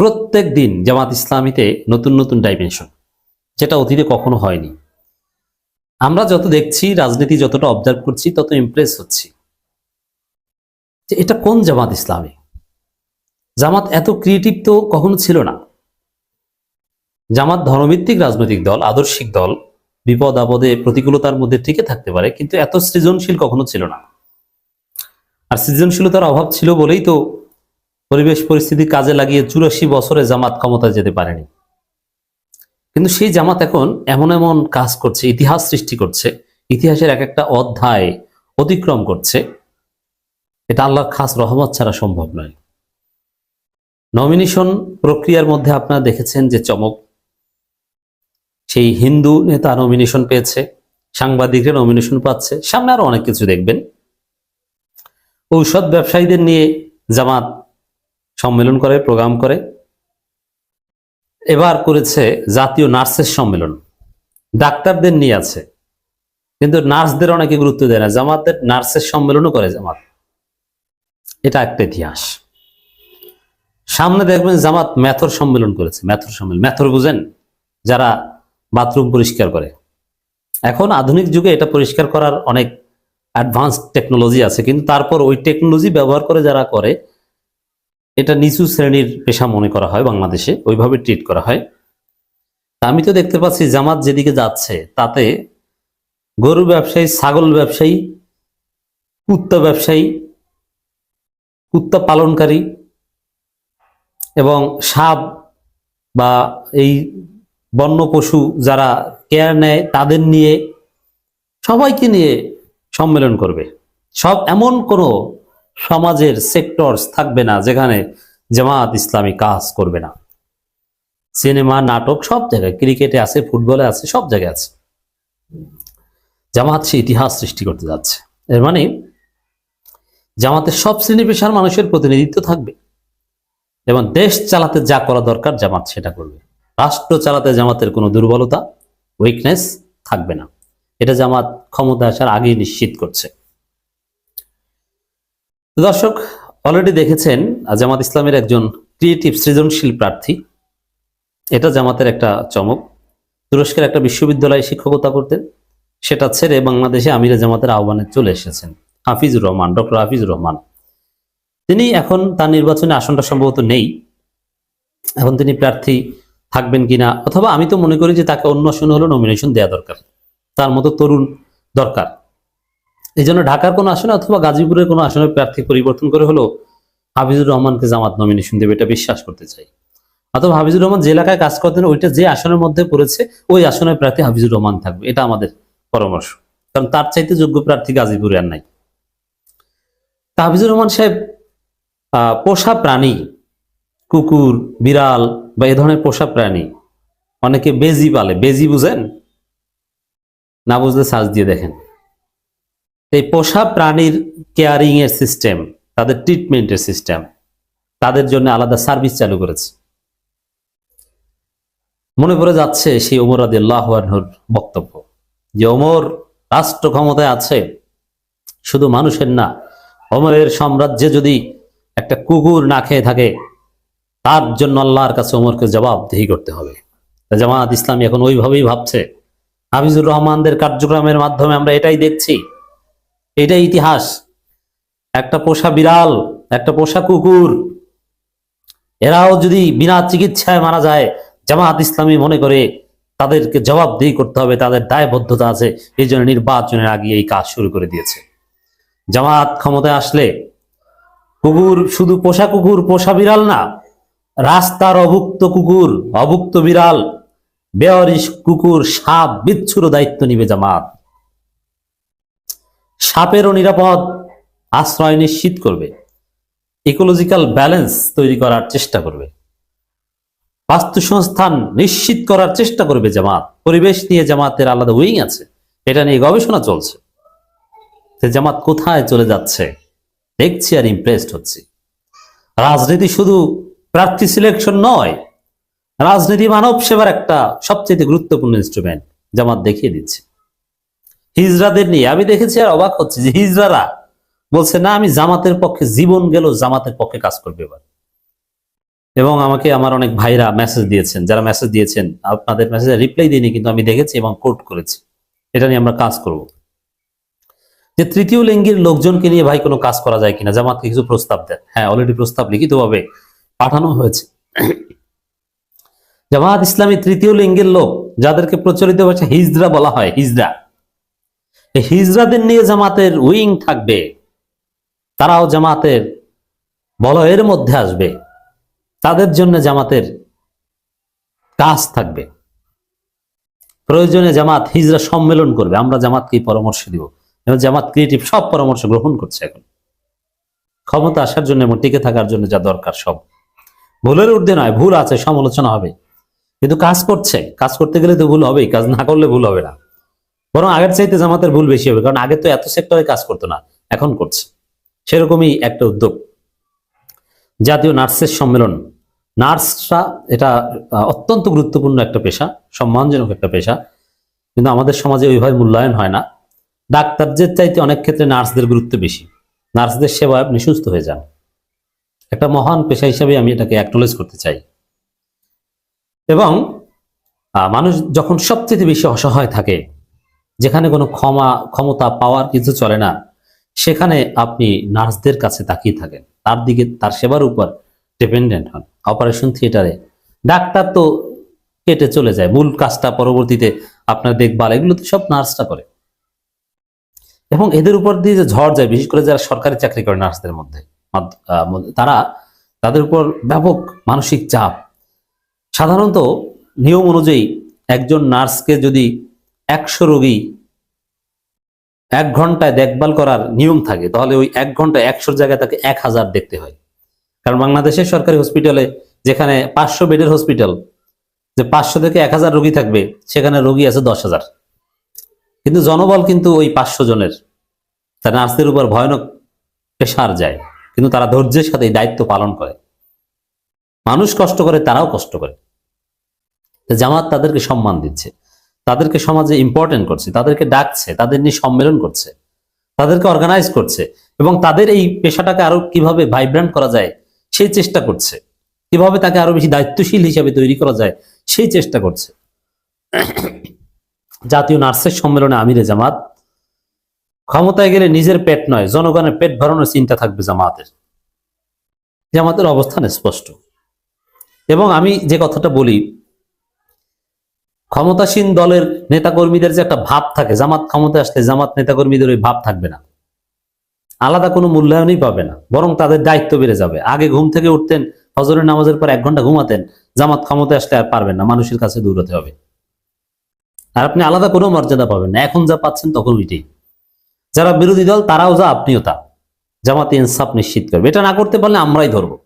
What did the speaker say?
প্রত্যেক দিন জামাত ইসলামীতে নতুন নতুন ডাইমেনশন, যেটা অতীতে কখনো হয়নি। আমরা যত দেখছি, রাজনীতি যতটা অবজার্ভ করছি, তত ইমপ্রেস হচ্ছি যে এটা কোন জামাত ইসলামী। জামাত এত ক্রিয়েটিভ তো কখনো ছিল না। জামাত ধর্মভিত্তিক রাজনৈতিক দল, আদর্শিক দল, বিপদ আপদে প্রতিকূলতার মধ্যে টিকে থাকতে পারে, কিন্তু এত সৃজনশীল কখনো ছিল না। আর সৃজনশীলতার অভাব ছিল বলেই তো পরিবেশ পরিস্থিতি কাজে লাগিয়ে 84 বছরে জামাত ক্ষমতায় যেতে পারেনি। কিন্তু সেই জামাত এখন এমন এমন কাজ করছে, ইতিহাস সৃষ্টি করছে, ইতিহাসের এক একটা অধ্যায় অতিক্রম করছে। এটা আল্লাহর খাস রহমত ছাড়া সম্ভব নয়। নমিনেশন প্রক্রিয়ার মধ্যে আপনারা দেখেছেন যে চমক, সেই হিন্দু নেতা নমিনেশন পেয়েছে, সাংবাদিকরা নমিনেশন পাচ্ছে, সামনে আরো অনেক কিছু দেখবেন। ঔষধ ব্যবসায়ীদের নিয়ে জামাত সম্মেলন করে, প্রোগ্রাম করে। এবার করেছে জাতীয় নার্সের সম্মেলন, ডাক্তারদের নিয়ে আছে, কিন্তু নার্সদের অনেকে গুরুত্ব দেয় না। জামাতের নার্সের সম্মেলনও করে জামাত। এটা একটা ইতিহাস। সামনে দেখবেন জামাত ম্যাথর সম্মেলন করেছে। ম্যাথর সম্মেলন, ম্যাথর বুঝেন? যারা বাথরুম পরিষ্কার করে। এখন আধুনিক যুগে এটা পরিষ্কার করার অনেক অ্যাডভান্স টেকনোলজি আছে, কিন্তু তারপর ওই টেকনোলজি ব্যবহার করে যারা করে, এটা নিচু শ্রেণীর পেশা মনে করা হয় বাংলাদেশে, ওইভাবে ট্রিট করা হয়। আমি তো দেখতে পাচ্ছি জামাত যেদিকে যাচ্ছে তাতে গরু ব্যবসায়ী, ছাগল ব্যবসায়ী, কুত্তা ব্যবসায়ী, কুত্তা পালনকারী এবং সাপ বা এই বন্য পশু যারা কেয়ার নেয়, তাদের নিয়ে, সবাইকে নিয়ে সম্মেলন করবে। সব এমন কোনো সমাজের সেক্টরস থাকবে না যেখানে জামাত ইসলামী কাজ করবে না। সিনেমা, নাটক, সব জায়গায়, ক্রিকেটে আছে, ফুটবলে আছে, সব জায়গায় আছে। জামাত সে ইতিহাস সৃষ্টি করতে যাচ্ছে। এর মানে জামাতের সব শ্রেণী পেশার মানুষের প্রতিনিধিত্ব থাকবে এবং দেশ চালাতে যা করা দরকার জামাত সেটা করবে। রাষ্ট্র চালাতে জামাতের কোনো দুর্বলতা, উইকনেস থাকবে না। এটা জামাত ক্ষমতা আসার আগেই নিশ্চিত করছে। দর্শক, অলরেডি দেখেছেন জামাত ইসলামের একজন ক্রিয়েটিভ, সৃজনশীল প্রার্থী। এটা জামাতের একটা চমক। তুরস্কের একটা বিশ্ববিদ্যালয়ে শিক্ষকতা করতেন, সেটা ছেড়ে বাংলাদেশে আমিরে জামাতের আহ্বানে চলে এসেছেন হাফিজুর রহমান, ডক্টর হাফিজুর রহমান। তিনি এখন তার নির্বাচনী আসনটা সম্ভবত নেই, এখন তিনি প্রার্থী থাকবেন কিনা, অথবা আমি তো মনে করি যে তাকে অন্য আসনে হলো নমিনেশন দেওয়া দরকার, তার মতো তরুণ দরকার। এই জন্য ঢাকার কোনো আসনে অথবা গাজীপুরের কোনো আসনে প্রার্থী পরিবর্তন করে হলো হাফিজুর রহমানকে জামাত নমিনেশন দেবে, এটা বিশ্বাস করতে চাই। অথবা হাফিজুর রহমান যে এলাকায় কাজ করতেন ওইটা যে আসনের মধ্যে পড়েছে, ওই আসনের প্রার্থী হাফিজুর রহমান থাকবে, এটা আমাদের পরামর্শ। কারণ তার চাইতে যোগ্য প্রার্থী গাজীপুরে আর নাই। হাফিজুর রহমান সাহেব পোষা প্রাণী, কুকুর, বিড়াল বা এ ধরনের পোষা প্রাণী, অনেকে বেজি পালে। বেজি বুঝেন? না বুঝলে সার্চ দিয়ে দেখেন। এই পোষা প্রাণীর কেয়ারিং এর সিস্টেম, তাদের ট্রিটমেন্টের সিস্টেম, তাদের জন্য আলাদা সার্ভিস চালু করেছে। মনে পড়ে যাচ্ছে সেই ওমর রাদিয়াল্লাহু আনহুর বক্তব্য, যে ওমর রাষ্ট্র ক্ষমতায় আছে, শুধু মানুষের না, ওমরের সাম্রাজ্যে যদি একটা কুকুর না খেয়ে থাকে, তার জন্য আল্লাহর কাছে ওমরকে জবাবদিহি করতে হবে। জামাত ইসলামী এখন ওইভাবেই ভাবছে। হাফিজুর রহমানদের কার্যক্রমের মাধ্যমে আমরা এটাই দেখছি, এটাই ইতিহাস। একটা পোষা বিড়াল, একটা পোষা কুকুর, এরাও যদি বিনা চিকিৎসায় মারা যায়, জামাত ইসলামী মনে করে তাদেরকে জবাবদিহি করতে হবে, তাদের দায়বদ্ধতা আছে। এই জন্য নির্বাচনের আগে এই কাজ শুরু করে দিয়েছে। জামাত ক্ষমতায় আসলে কুকুর শুধু পোষা কুকুর, পোষা বিড়াল না, রাস্তার অভুক্ত কুকুর, অভুক্ত বিড়াল, বেওয়ারিশ কুকুর, সাপ, বিচ্ছুরও দায়িত্ব নিবে জামাত। সাপেরও নিরাপদ আশ্রয় নিশ্চিত করবে, ইকোলজিক্যাল ব্যালেন্স তৈরি করার চেষ্টা করবে, বাস্তুসংস্থান নিশ্চিত করার চেষ্টা করবে জামাত। পরিবেশ নিয়ে জামাতের আলাদা উইং আছে, এটা নিয়ে গবেষণা চলছে। জামাত কোথায় চলে যাচ্ছে দেখছি আর ইমপ্রেসড হচ্ছি। রাজনীতি শুধু প্রার্থী সিলেকশন নয়, রাজনীতি মানব সেবার একটা সবচেয়ে গুরুত্বপূর্ণ ইনস্ট্রুমেন্ট, জামাত দেখিয়ে দিচ্ছে। হিজড়াদের নিয়ে আমি দেখেছি আর অবাক হচ্ছে যে হিজড়ারা বলছে না, আমি জামাতের পক্ষে, জীবন গেল জামাতের পক্ষে কাজ করবে এবার। এবং আমাকে আমার অনেক ভাইরা মেসেজ দিয়েছেন, যারা মেসেজ দিয়েছেন আপনাদের মেসেজে রিপ্লাই দিইনি, কিন্তু আমি দেখেছি এবং কোট করেছি। এটা নিয়ে আমরা কাজ করব, যে তৃতীয় লিঙ্গের লোকজনকে নিয়ে ভাই কোনো কাজ করা যায় কিনা, জামাতকে কিছু প্রস্তাব দেন। হ্যাঁ, অলরেডি প্রস্তাব লিখিতভাবে পাঠানো হয়েছে। জামাত ইসলামী তৃতীয় লিঙ্গের লোক, যাদেরকে প্রচলিত ভাষায় হিজড়া বলা হয়, হিজড়া, এই হিজড়াদের নিয়ে জামাতের উইং থাকবে, তারাও জামাতের বলয়ের মধ্যে আসবে, তাদের জন্য জামাতের কাজ থাকবে। প্রয়োজনে জামাত হিজড়া সম্মেলন করবে, আমরা জামাতকে পরামর্শ দিব, এবং জামাত ক্রিয়েটিভ সব পরামর্শ গ্রহণ করছে এখন ক্ষমতা আসার জন্য এবং টিকে থাকার জন্য যা দরকার সব। ভুলের ঊর্ধ্বে নয়, ভুল আছে, সমালোচনা হবে, কিন্তু কাজ করছে। কাজ করতে গেলে তো ভুল হবেই, কাজ না করলে ভুল হবে না, বরং আগের চাইতে জামাতের ভুল বেশি হবে, কারণ আগে তো এত সেক্টরে কাজ করতো না, এখন করছে। সেরকমই একটা উদ্যোগ জাতীয় নার্সের সম্মেলন। নার্সরা এটা অত্যন্ত গুরুত্বপূর্ণ একটা পেশা, সম্মানজনক একটা পেশা, কিন্তু আমাদের সমাজে ওইভাবে মূল্যায়ন হয় না। ডাক্তারদের চাইতে অনেক ক্ষেত্রে নার্সদের গুরুত্ব বেশি। নার্সদের সেবায় আপনি সুস্থ হয়ে যান। একটা মহান পেশা হিসাবে আমি এটাকে অ্যাকনোলেজ করতে চাই। এবং মানুষ যখন সবচেয়ে বেশি অসহায় থাকে, যেখানে কোনো ক্ষমতা পাওয়ার কিছু চলে না, সেখানে আপনি নার্সদের কাছে তাকিয়ে থাকেন, তার দিকে, তার সেবার উপর ডিপেন্ডেন্ট হন। অপারেশন থিয়েটারে ডাক্তার তো কেটে চলে যায়, মূল কাজটা পরবর্তীতে আপনার দেখভাল এগুলো তো সব নার্সরা করে। এবং এদের উপর দিয়ে যে ঝড় যায়, বিশেষ করে যারা সরকারি চাকরি করে নার্সদের মধ্যে, তাদের উপর ব্যাপক মানসিক চাপ। সাধারণত নিয়ম অনুযায়ী একজন নার্সকে যদি 100 রোগী 1 ঘন্টায় দেখভাল করার নিয়ম থাকে, তাহলে ওই 1 ঘন্টায় 100 জায়গায় তাকে 1000 দেখতে হয়। কারণ বাংলাদেশের সরকারি হসপিটালে, যেখানে 500 বেডের হসপিটাল, যে 500 থেকে 1000 রোগী থাকবে, সেখানে রোগী আছে 10,000, কিন্তু জনবল কিন্তু ওই 500 জনের। তার নার্সদের উপর ভয়ানক প্রেসার যায়, কিন্তু তারা ধৈর্যের সাথে এই দায়িত্ব পালন করে। মানুষ কষ্ট করে, তারাও কষ্ট করে। জামাত তাদেরকে সম্মান দিচ্ছে, তাদেরকে সমাজে ইম্পর্টেন্ট করছে, তাদেরকে ডাকছে, তাদের নিয়ে সম্মেলন করছে, তাদেরকে অর্গানাইজ করছে, এবং তাদের এই পেশাটাকে আরো কিভাবে ভাইব্রেন্ট করা যায় সেই চেষ্টা করছে, কিভাবে তাকে আরো বেশি দায়িত্বশীল হিসাবে তৈরি করা যায় সেই চেষ্টা করছে। জাতীয় নার্সের সম্মেলনে আমিরে জামাত, ক্ষমতায় গেলে নিজের পেট নয়, জনগণের পেট ভরানোর চিন্তা থাকবে জামাতের। জামাতের অবস্থান স্পষ্ট। এবং আমি যে কথাটা বলি, ক্ষমতাসীন দলের নেতাকর্মীদের যে একটা ভাব থাকে, জামাত ক্ষমতায় আসলে জামাত নেতাকর্মীদের ওই ভাব থাকবে না, আলাদা কোনো মূল্যায়নই পাবে না, বরং তাদের দায়িত্ব বেড়ে যাবে। আগে ঘুম থেকে উঠতেন, ফজরের নামাজের পর 1 ঘন্টা ঘুমাতেন, জামাত ক্ষমতায় আসলে আর পারবেন না, মানুষের কাছে দৌড়াতে হবে, আর আপনি আলাদা কোনো মর্যাদা পাবেন না। এখন যা পাচ্ছেন তখন ওইটাই। যারা বিরোধী দল তারাও যা, আপনিও তা। জামাত ইনসাফ নিশ্চিত করবে, এটা না করতে পারলে আমরাই ধরবো।